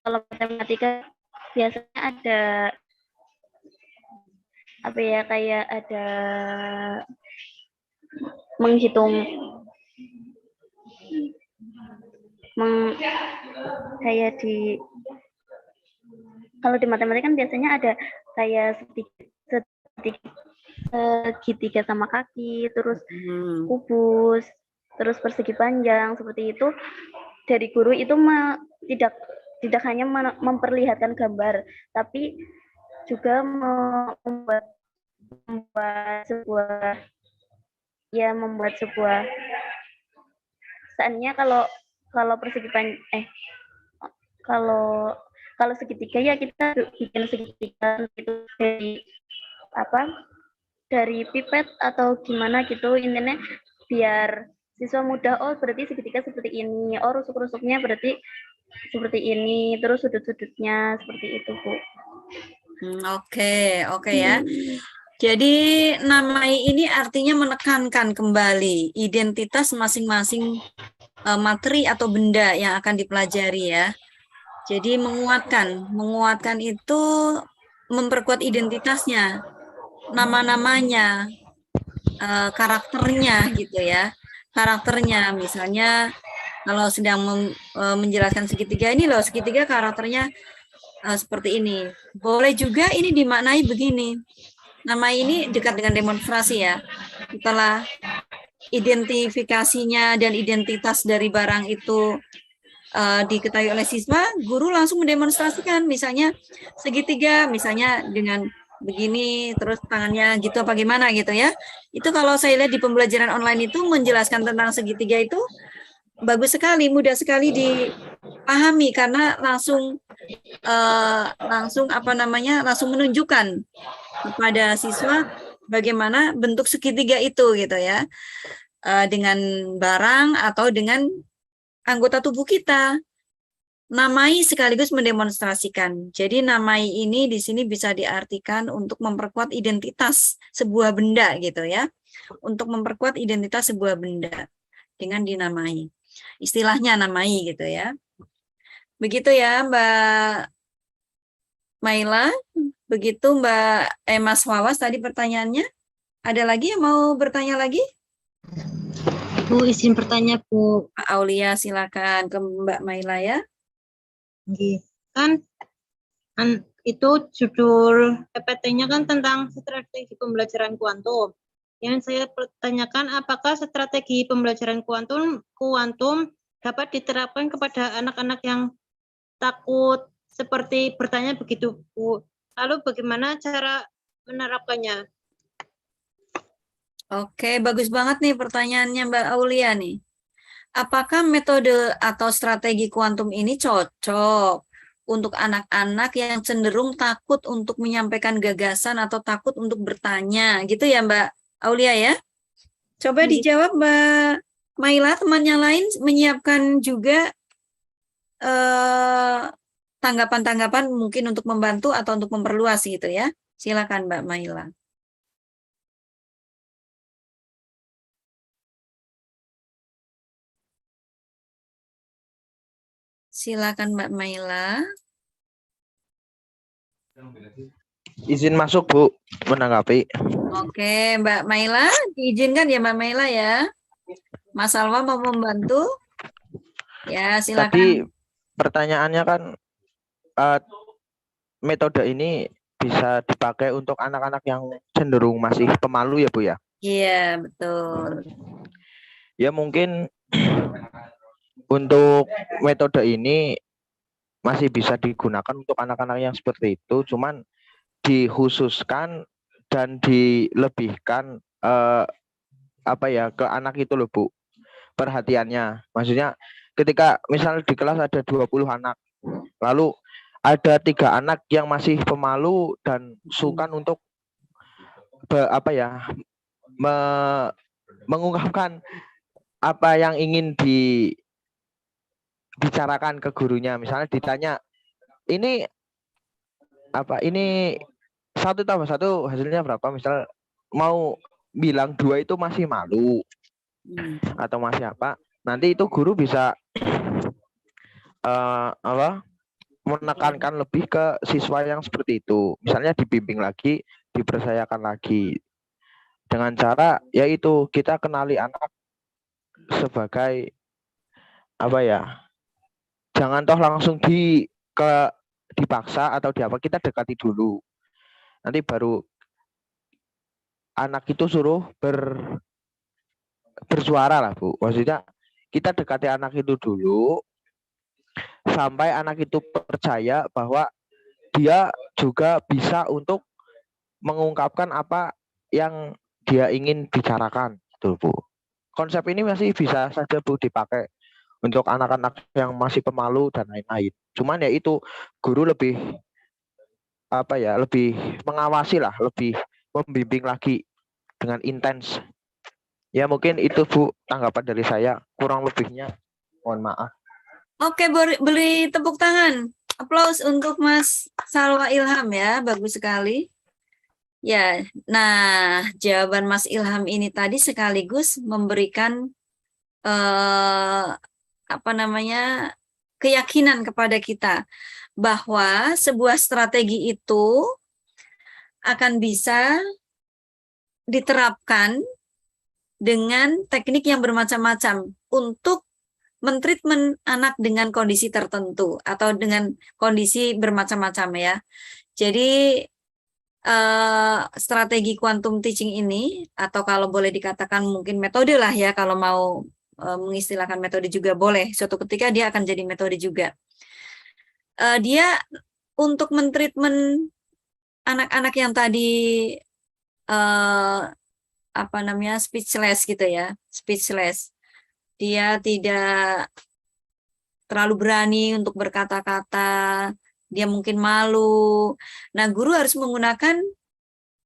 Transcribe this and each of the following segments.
kalau matematika biasanya ada apa ya, kayak ada menghitung kayak kalau di matematika kan biasanya ada kayak segitiga sama kaki, terus kubus, terus persegi panjang, seperti itu. Dari guru itu tidak hanya memperlihatkan gambar, tapi juga membuat sebuah seandainya kalau persegi kalau segitiga ya kita bikin segitiga itu dari pipet atau gimana gitu, intinya biar siswa mudah, oh berarti segitiga seperti ini, oh rusuk-rusuknya berarti seperti ini, terus sudut-sudutnya seperti itu, Bu. Oke ya. Jadi namai ini artinya menekankan kembali identitas masing-masing materi atau benda yang akan dipelajari ya. Jadi menguatkan itu memperkuat identitasnya, nama-namanya, karakternya gitu ya. Karakternya misalnya kalau sedang menjelaskan segitiga ini loh, segitiga karakternya seperti ini. Boleh juga ini dimaknai begini. Nama ini dekat dengan demonstrasi ya. Setelah identifikasinya dan identitas dari barang itu diketahui oleh siswa, guru langsung mendemonstrasikan, misalnya segitiga, misalnya dengan begini, terus tangannya gitu apa gimana gitu ya. Itu kalau saya lihat di pembelajaran online itu menjelaskan tentang segitiga itu bagus sekali, mudah sekali dipahami karena langsung langsung menunjukkan kepada siswa bagaimana bentuk segitiga itu gitu ya, dengan barang atau dengan anggota tubuh kita. Namai sekaligus mendemonstrasikan. Jadi namai ini di sini bisa diartikan untuk memperkuat identitas sebuah benda gitu ya. Untuk memperkuat identitas sebuah benda dengan dinamai. Istilahnya namai gitu ya. Begitu ya Mbak Maila. Begitu Mbak Mas Wawas tadi pertanyaannya. Ada lagi yang mau bertanya lagi? Bu, izin bertanya, Bu. Pak Aulia, silakan ke Mbak Maila ya. Kan itu judul PPT-nya kan tentang strategi pembelajaran kuantum. Yang saya pertanyakan, apakah strategi pembelajaran kuantum dapat diterapkan kepada anak-anak yang takut seperti bertanya begitu, Bu. Lalu bagaimana cara menerapkannya? Oke, bagus banget nih pertanyaannya Mbak Aulia nih. Apakah metode atau strategi kuantum ini cocok untuk anak-anak yang cenderung takut untuk menyampaikan gagasan atau takut untuk bertanya, gitu ya Mbak Aulia ya? Coba dijawab Mbak Maila, temannya lain menyiapkan juga tanggapan-tanggapan mungkin untuk membantu atau untuk memperluas gitu ya. Silakan Mbak Maila. Silakan Mbak Maila. Izin masuk Bu, menanggapi. Oke Mbak Maila, diizinkan ya Mbak Maila ya. Mas Alwa mau membantu? Ya silakan. Tadi pertanyaannya kan metode ini bisa dipakai untuk anak-anak yang cenderung masih pemalu ya Bu ya? Iya betul. Ya mungkin untuk metode ini masih bisa digunakan untuk anak-anak yang seperti itu, cuman dikhususkan dan dilebihkan ke anak itu loh Bu, perhatiannya. Maksudnya ketika misal di kelas ada 20 anak, lalu ada 3 anak yang masih pemalu dan sungkan untuk mengungkapkan apa yang ingin dibicarakan ke gurunya. Misalnya ditanya, ini 1 tambah 1 hasilnya berapa? Misal mau bilang 2 itu masih malu atau masih apa, nanti itu guru bisa menekankan lebih ke siswa yang seperti itu. Misalnya dibimbing lagi, dipercayakan lagi. Dengan cara yaitu kita kenali anak sebagai apa ya? Jangan toh langsung dipaksa atau kita dekati dulu. Nanti baru anak itu suruh bersuara lah, Bu. Maksudnya kita dekati anak itu dulu sampai anak itu percaya bahwa dia juga bisa untuk mengungkapkan apa yang dia ingin bicarakan, gitu, Bu. Konsep ini masih bisa saja, Bu, dipakai untuk anak-anak yang masih pemalu dan lain-lain. Cuman ya itu guru lebih lebih mengawasi lah, lebih membimbing lagi dengan intens. Ya mungkin itu, Bu, tanggapan dari saya. Kurang lebihnya mohon maaf. Oke, beri tepuk tangan. Aplaus untuk Mas Salwa Ilham ya, bagus sekali. Ya, nah jawaban Mas Ilham ini tadi sekaligus memberikan keyakinan kepada kita bahwa sebuah strategi itu akan bisa diterapkan dengan teknik yang bermacam-macam untuk mentreatment anak dengan kondisi tertentu atau dengan kondisi bermacam-macam ya. Jadi strategi quantum teaching ini, atau kalau boleh dikatakan mungkin metode lah ya, kalau mau mengistilahkan metode juga boleh, suatu ketika dia akan jadi metode juga. Dia untuk mentreatment anak-anak yang tadi speechless gitu ya, speechless. Dia tidak terlalu berani untuk berkata-kata, dia mungkin malu. Nah, guru harus menggunakan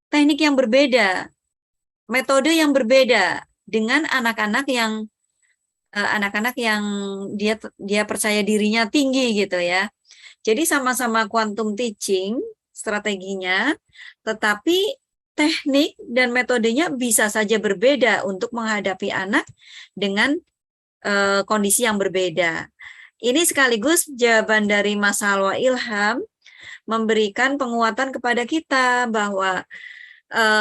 teknik yang berbeda, metode yang berbeda dengan anak-anak yang dia percaya dirinya tinggi gitu ya. Jadi sama-sama quantum teaching strateginya, tetapi teknik dan metodenya bisa saja berbeda untuk menghadapi anak dengan kondisi yang berbeda. Ini sekaligus jawaban dari Mas Salwa Ilham memberikan penguatan kepada kita bahwa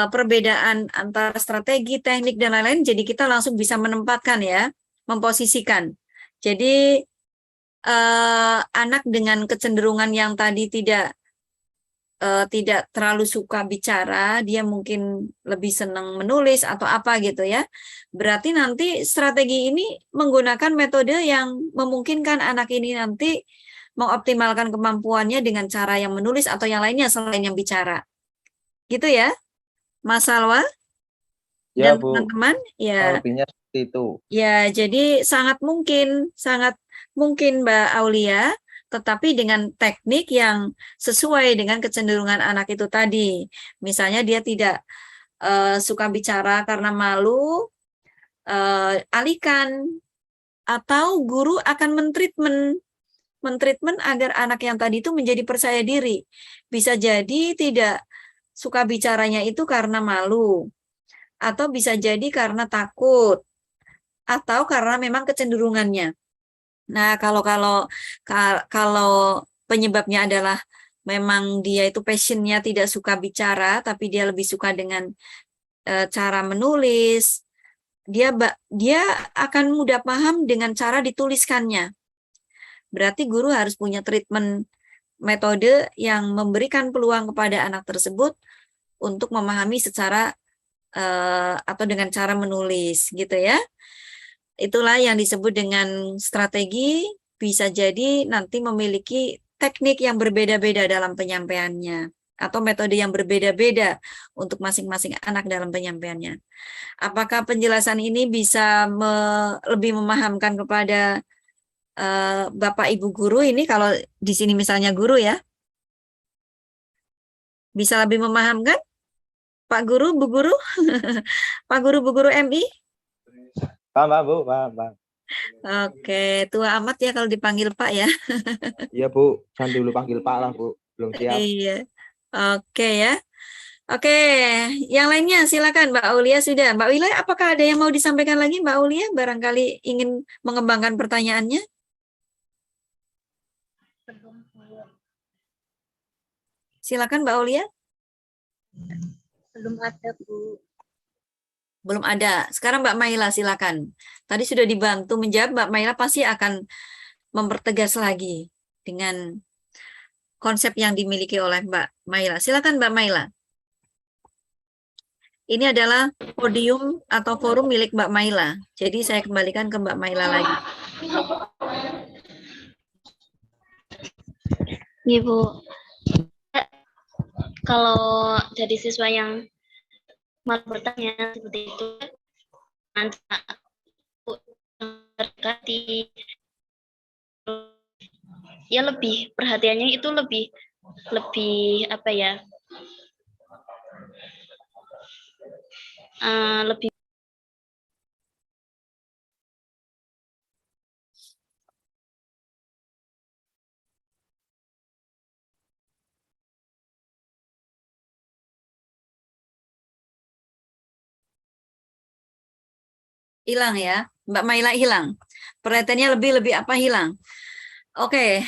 perbedaan antara strategi, teknik, dan lain-lain, jadi kita langsung bisa menempatkan ya, memposisikan. Jadi anak dengan kecenderungan yang tadi tidak terlalu suka bicara, dia mungkin lebih senang menulis atau apa gitu ya. Berarti nanti strategi ini menggunakan metode yang memungkinkan anak ini nanti mengoptimalkan kemampuannya dengan cara yang menulis atau yang lainnya selain yang bicara. Gitu ya, Mas Salwa Ya, dan Bu. teman-teman. Ya. Lebihnya seperti itu. Ya, jadi sangat mungkin Mbak Aulia, tetapi dengan teknik yang sesuai dengan kecenderungan anak itu tadi. Misalnya dia tidak suka bicara karena malu, alihkan, atau guru akan mentreatment agar anak yang tadi itu menjadi percaya diri. Bisa jadi tidak suka bicaranya itu karena malu, atau bisa jadi karena takut, atau karena memang kecenderungannya. Nah, kalau penyebabnya adalah memang dia itu passionnya tidak suka bicara, tapi dia lebih suka dengan cara menulis, dia akan mudah paham dengan cara dituliskannya. Berarti guru harus punya treatment metode yang memberikan peluang kepada anak tersebut untuk memahami secara atau dengan cara menulis, gitu ya. Itulah yang disebut dengan strategi, bisa jadi nanti memiliki teknik yang berbeda-beda dalam penyampaiannya, atau metode yang berbeda-beda untuk masing-masing anak dalam penyampaiannya. Apakah penjelasan ini bisa lebih memahamkan kepada Bapak Ibu guru ini, kalau di sini misalnya guru ya? Bisa lebih memahamkan? Pak Guru, Bu Guru? Pak Guru, Bu Guru MI? Paham, Bu, paham. Oke, tua amat ya kalau dipanggil Pak ya. Iya, Bu, jangan dulu panggil Pak lah, Bu. Belum siap. Iya. Oke ya. Oke, yang lainnya silakan Mbak Aulia sudah. Mbak Wila, apakah ada yang mau disampaikan lagi Mbak Aulia? Barangkali ingin mengembangkan pertanyaannya. Silakan Mbak Aulia. Belum ada, Bu. Belum ada. Sekarang Mbak Maila silakan. Tadi sudah dibantu menjawab, Mbak Maila pasti akan mempertegas lagi dengan konsep yang dimiliki oleh Mbak Maila. Silakan Mbak Maila. Ini adalah podium atau forum milik Mbak Maila. Jadi saya kembalikan ke Mbak Maila lagi. Ibu, kalau jadi siswa yang malu bertanya seperti itu, nanti aku terkati, ya lebih perhatiannya itu lebih apa ya? Lebih Hilang ya, Mbak Maila hilang. Perhatiannya lebih apa hilang? Oke,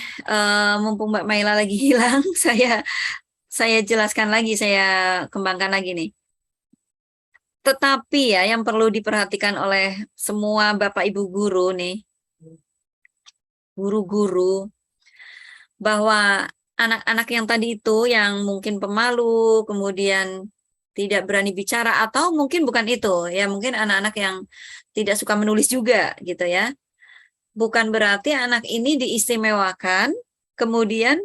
mumpung Mbak Maila lagi hilang, saya jelaskan lagi, saya kembangkan lagi nih. Tetapi ya, yang perlu diperhatikan oleh semua Bapak Ibu guru nih, guru-guru, bahwa anak-anak yang tadi itu yang mungkin pemalu, kemudian tidak berani bicara, atau mungkin bukan itu, ya mungkin anak-anak yang tidak suka menulis juga gitu ya. Bukan berarti anak ini diistimewakan, kemudian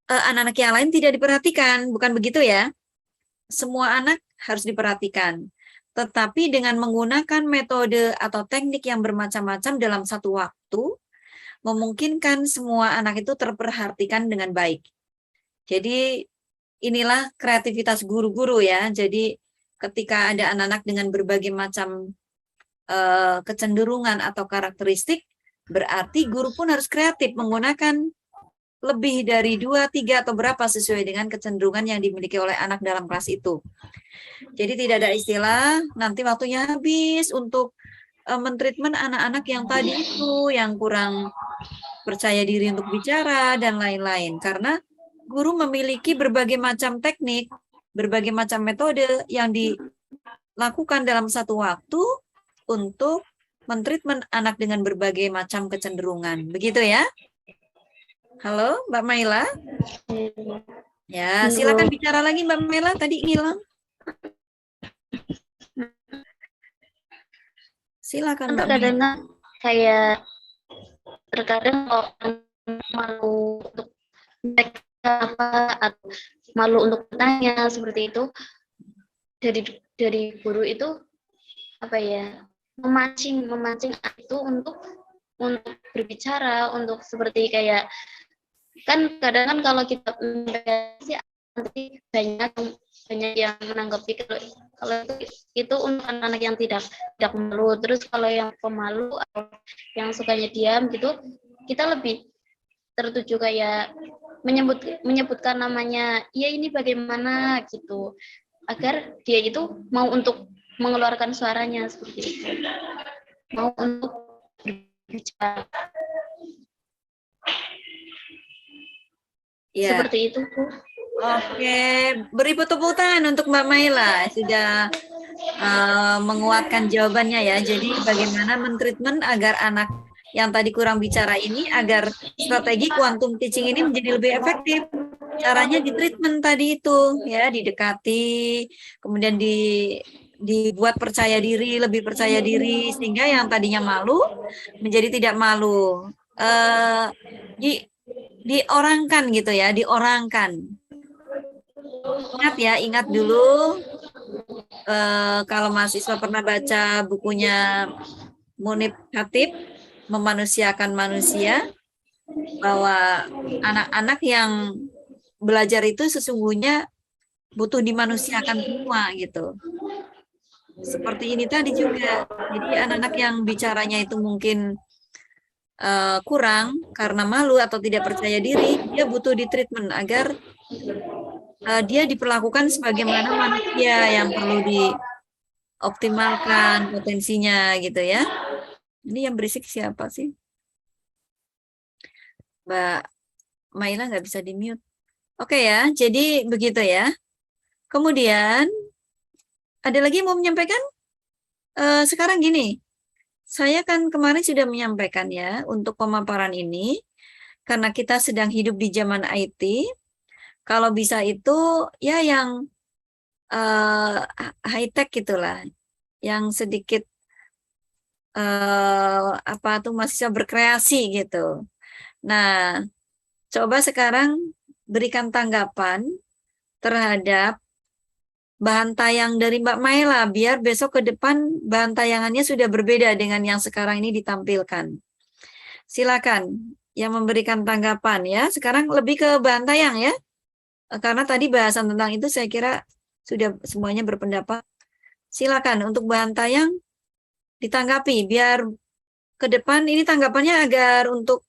anak-anak yang lain tidak diperhatikan, bukan begitu ya. Semua anak harus diperhatikan, tetapi dengan menggunakan metode atau teknik yang bermacam-macam dalam satu waktu, memungkinkan semua anak itu terperhatikan dengan baik. Jadi inilah kreativitas guru-guru ya. Jadi ketika ada anak-anak dengan berbagai macam kecenderungan atau karakteristik, berarti guru pun harus kreatif menggunakan lebih dari 2, 3 atau berapa sesuai dengan kecenderungan yang dimiliki oleh anak dalam kelas itu. Jadi tidak ada istilah nanti waktunya habis untuk mentreatment anak-anak yang tadi itu yang kurang percaya diri untuk bicara dan lain-lain, karena guru memiliki berbagai macam teknik, berbagai macam metode yang dilakukan dalam satu waktu untuk mentreatment anak dengan berbagai macam kecenderungan. Begitu ya? Halo, Mbak Maila? Ya, silakan bicara lagi Mbak Maila, tadi hilang. Silakan Mbak Maila. kadang kayak terkadang orang malu untuk apa atau malu untuk bertanya seperti itu, dari guru itu apa ya, memancing itu untuk berbicara, untuk seperti kayak kan kadang kan kalau kita nanti banyak yang menanggapi kalau itu untuk anak-anak yang tidak malu. Terus kalau yang pemalu atau yang sukanya diam gitu, kita lebih tertuju kayak menyebutkan namanya, iya ini bagaimana gitu, agar dia itu mau untuk mengeluarkan suaranya seperti itu, mau untuk berbicara. Ya. Seperti itu, Bu. Oke, beri tepuk tangan untuk Mbak Maila sudah menguatkan jawabannya ya. Jadi bagaimana mentreatment agar anak yang tadi kurang bicara ini, agar strategi quantum teaching ini menjadi lebih efektif. Caranya di treatment tadi itu ya, didekati, kemudian dibuat percaya diri, lebih percaya diri, sehingga yang tadinya malu menjadi tidak malu. Diorangkan gitu ya, diorangkan. Ingat ya, ingat dulu kalau mahasiswa pernah baca bukunya Munib Khatib, Memanusiakan Manusia, bahwa anak-anak yang belajar itu sesungguhnya butuh dimanusiakan semua gitu. Seperti ini tadi juga. Jadi anak-anak yang bicaranya itu mungkin kurang karena malu atau tidak percaya diri, dia butuh ditreatment agar dia diperlakukan sebagaimana manusia yang perlu dioptimalkan potensinya gitu ya. Ini yang berisik siapa sih? Mbak Maila nggak bisa di-mute. Oke ya, jadi begitu ya. Kemudian, ada lagi yang mau menyampaikan? Sekarang gini, saya kan kemarin sudah menyampaikan ya, untuk pemaparan ini, karena kita sedang hidup di zaman IT, kalau bisa itu ya yang high-tech gitulah, yang sedikit apa tuh mahasiswa berkreasi gitu. Nah, coba sekarang berikan tanggapan terhadap bahan tayang dari Mbak Maela, biar besok ke depan bahan tayangannya sudah berbeda dengan yang sekarang ini ditampilkan. Silakan yang memberikan tanggapan ya. Sekarang lebih ke bahan tayang ya. Karena tadi bahasan tentang itu saya kira sudah semuanya berpendapat. Silakan untuk bahan tayang ditanggapi biar ke depan ini tanggapannya agar untuk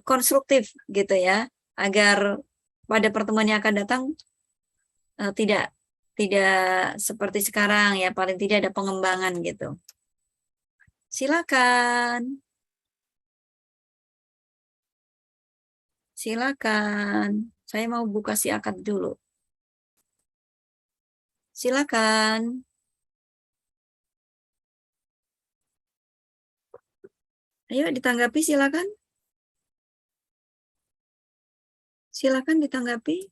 konstruktif gitu ya, agar pada pertemuan yang akan datang tidak seperti sekarang ya, paling tidak ada pengembangan gitu. Silakan. Silakan. Saya mau buka si akad dulu. Silakan. Ayo ditanggapi silakan. Silakan ditanggapi.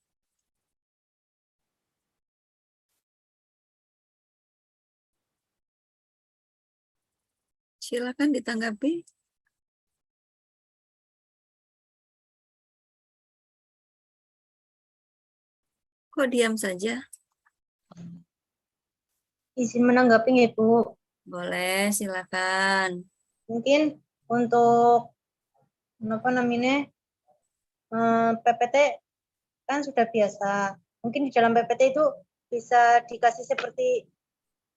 Silakan ditanggapi. Kok diam saja? Izin menanggapi ya, Bu. Boleh, silakan. Mungkin untuk apa namanya PPT kan sudah biasa. Mungkin di dalam PPT itu bisa dikasih seperti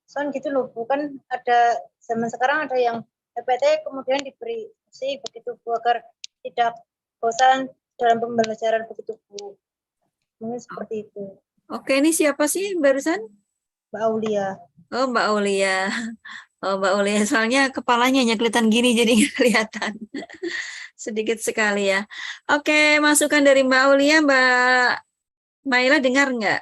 sound gitu loh, bukan ada zaman sekarang ada yang PPT kemudian diberi musik begitu Bu, agar tidak bosan dalam pembelajaran begitu Bu. Mungkin seperti itu. Oke, ini siapa sih barusan? Mbak Aulia. Oh, Mbak Aulia. Oh, Mbak Aulia. Soalnya kepalanya hanya kelihatan gini, jadi nggak kelihatan. Sedikit sekali ya. Oke, masukan dari Mbak Aulia, Mbak Maila dengar nggak?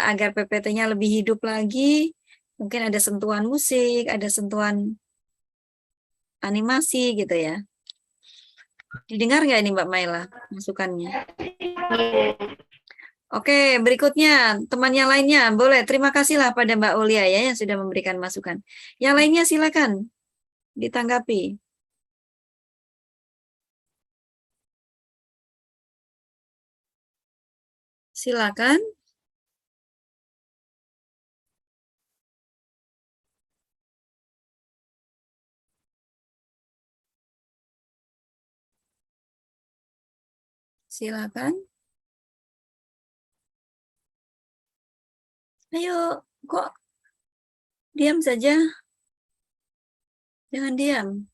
Agar PPT-nya lebih hidup lagi, mungkin ada sentuhan musik, ada sentuhan animasi gitu ya. Didengar nggak ini Mbak Maila masukannya? Oke, berikutnya teman yang lainnya boleh. Terima kasihlah pada Mbak Aulia ya yang sudah memberikan masukan. Yang lainnya silakan ditanggapi. Silakan. Silakan. Ayo, kok diam saja? Jangan diam.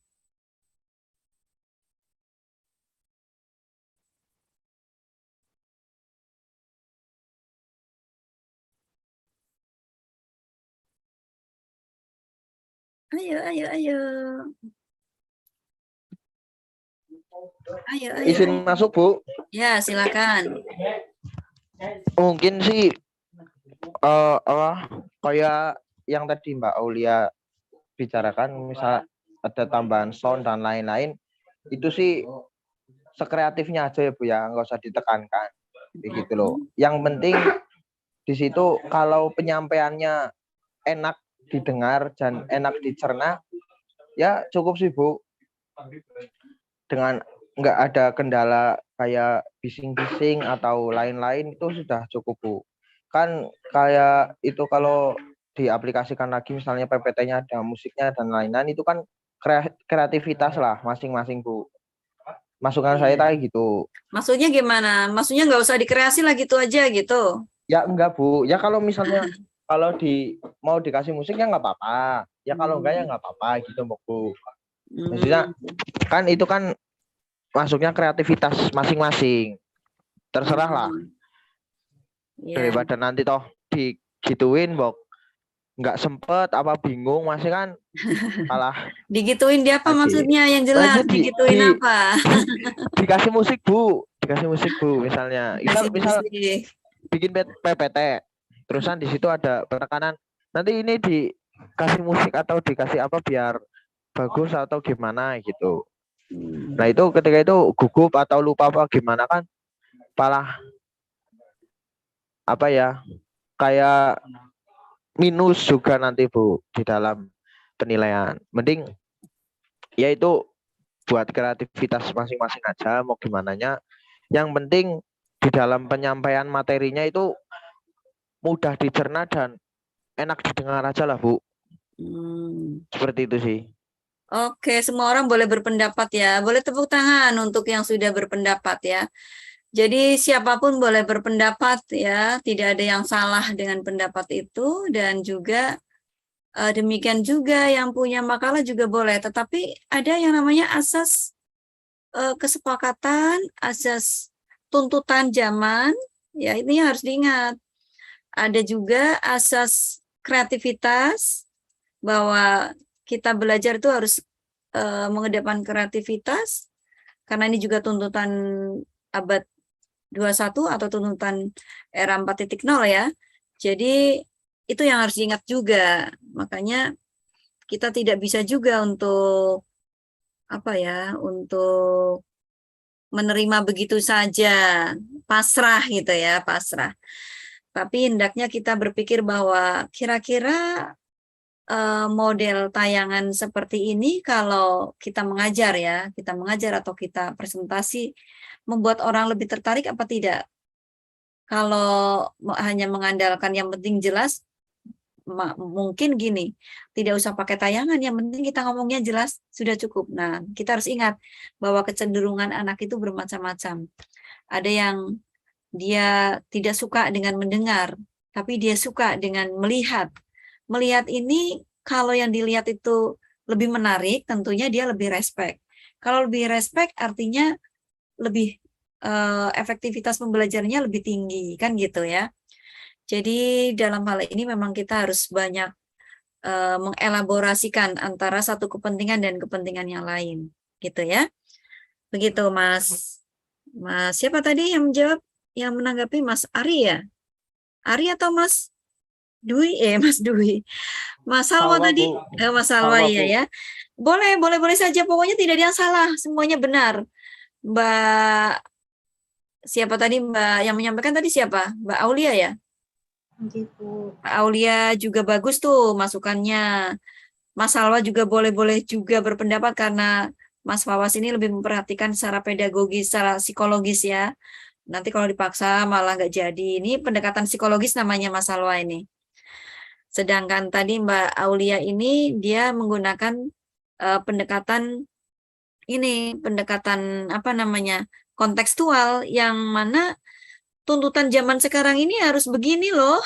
Ayo, ayo, ayo. Ayo, ayo. Izin masuk, Bu. Ya, silakan. Mungkin sih kayak yang tadi Mbak Aulia bicarakan, misal ada tambahan sound dan lain-lain, itu sih sekreatifnya aja ya Bu ya, nggak usah ditekankan begitu loh. Yang penting di situ kalau penyampaiannya enak didengar dan enak dicerna, ya cukup sih Bu. Dengan nggak ada kendala kayak bising-bising atau lain-lain, itu sudah cukup Bu. Kan kayak itu kalau diaplikasikan lagi misalnya PPT-nya ada musiknya dan lain-lain, itu kan kreativitas lah masing-masing Bu. Masukan saya tadi gitu. Maksudnya gimana? Maksudnya nggak usah dikreasi lah gitu aja gitu? Ya enggak Bu, ya kalau misalnya kalau mau dikasih musiknya nggak apa-apa, ya kalau enggak ya nggak apa-apa gitu Bu. Maksudnya kan itu kan masuknya kreativitas masing-masing, terserah lah. Ya. Daripada nanti toh digituin Bok, nggak sempet apa bingung masih kan malah Digituin dia apa lagi. maksudnya yang Nah, jelas? itu Digituin apa? dikasih musik Bu, misalnya. Kasih Misal musik. bikin PPT, terusan di situ ada penekanan. Nanti ini dikasih musik atau dikasih apa biar bagus atau gimana gitu. Nah itu ketika itu gugup atau lupa apa gimana kan, malah apa ya kayak minus juga nanti Bu di dalam penilaian. Mending ya itu buat kreativitas masing-masing aja mau gimana nya. Yang penting di dalam penyampaian materinya itu mudah dicerna dan enak didengar aja lah Bu. Seperti itu sih. Oke, semua orang boleh berpendapat ya. Boleh tepuk tangan untuk yang sudah berpendapat ya. Jadi siapapun boleh berpendapat ya. Tidak ada yang salah dengan pendapat itu dan juga demikian juga yang punya makalah juga boleh. Tetapi ada yang namanya asas kesepakatan, asas tuntutan zaman. Ya, ini harus diingat. Ada juga asas kreativitas bahwa kita belajar itu harus mengedepan kreativitas karena ini juga tuntutan abad 21 atau tuntutan era 4.0 ya. Jadi itu yang harus diingat juga. Makanya kita tidak bisa juga untuk apa ya, untuk menerima begitu saja, pasrah gitu ya, pasrah. Tapi hendaknya kita berpikir bahwa kira-kira model tayangan seperti ini kalau kita mengajar ya, kita mengajar atau kita presentasi membuat orang lebih tertarik apa tidak? Kalau hanya mengandalkan yang penting jelas, mungkin gini, tidak usah pakai tayangan, yang penting kita ngomongnya jelas sudah cukup. Nah, kita harus ingat bahwa kecenderungan anak itu bermacam-macam. Ada yang dia tidak suka dengan mendengar, tapi dia suka dengan melihat. Melihat ini kalau yang dilihat itu lebih menarik, tentunya dia lebih respect. Kalau lebih respect artinya lebih efektivitas pembelajarannya lebih tinggi, kan gitu ya. Jadi dalam hal ini memang kita harus banyak mengelaborasikan antara satu kepentingan dan kepentingan yang lain, gitu ya. Begitu Mas. Mas siapa tadi yang menjawab, yang menanggapi? Mas Ari ya? Ari atau Mas Dwi? Mas Dwi. Mas Salwa Salwa, tadi? Bu. Mas Salwa Salwa, iya Bu. ya. Boleh saja. Pokoknya tidak ada yang salah. Semuanya benar. Mbak, siapa tadi Mbak yang menyampaikan tadi siapa? Mbak Aulia ya? Gitu. Mbak Aulia juga bagus tuh masukannya. Mas Salwa juga boleh juga berpendapat karena Mas Fawas ini lebih memperhatikan secara pedagogis, secara psikologis ya. Nanti kalau dipaksa malah nggak jadi. Ini pendekatan psikologis namanya Mas Salwa ini. Sedangkan tadi Mbak Aulia ini dia menggunakan pendekatan apa namanya, kontekstual, yang mana tuntutan zaman sekarang ini harus begini loh.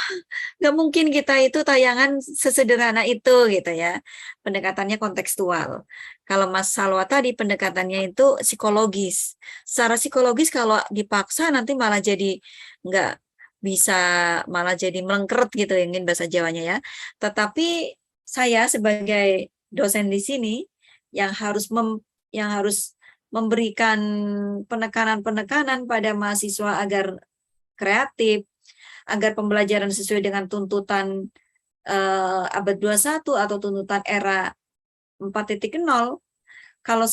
Nggak mungkin kita itu tayangan sesederhana itu gitu ya. Pendekatannya kontekstual. Kalau Mas Salwa tadi pendekatannya itu psikologis. Secara psikologis kalau dipaksa nanti malah jadi nggak bisa, malah jadi melengkeret gitu ingin bahasa Jawanya ya. Tetapi saya sebagai dosen di sini yang harus memberikan penekanan-penekanan pada mahasiswa agar kreatif, agar pembelajaran sesuai dengan tuntutan abad 21 atau tuntutan era 4.0. Kalau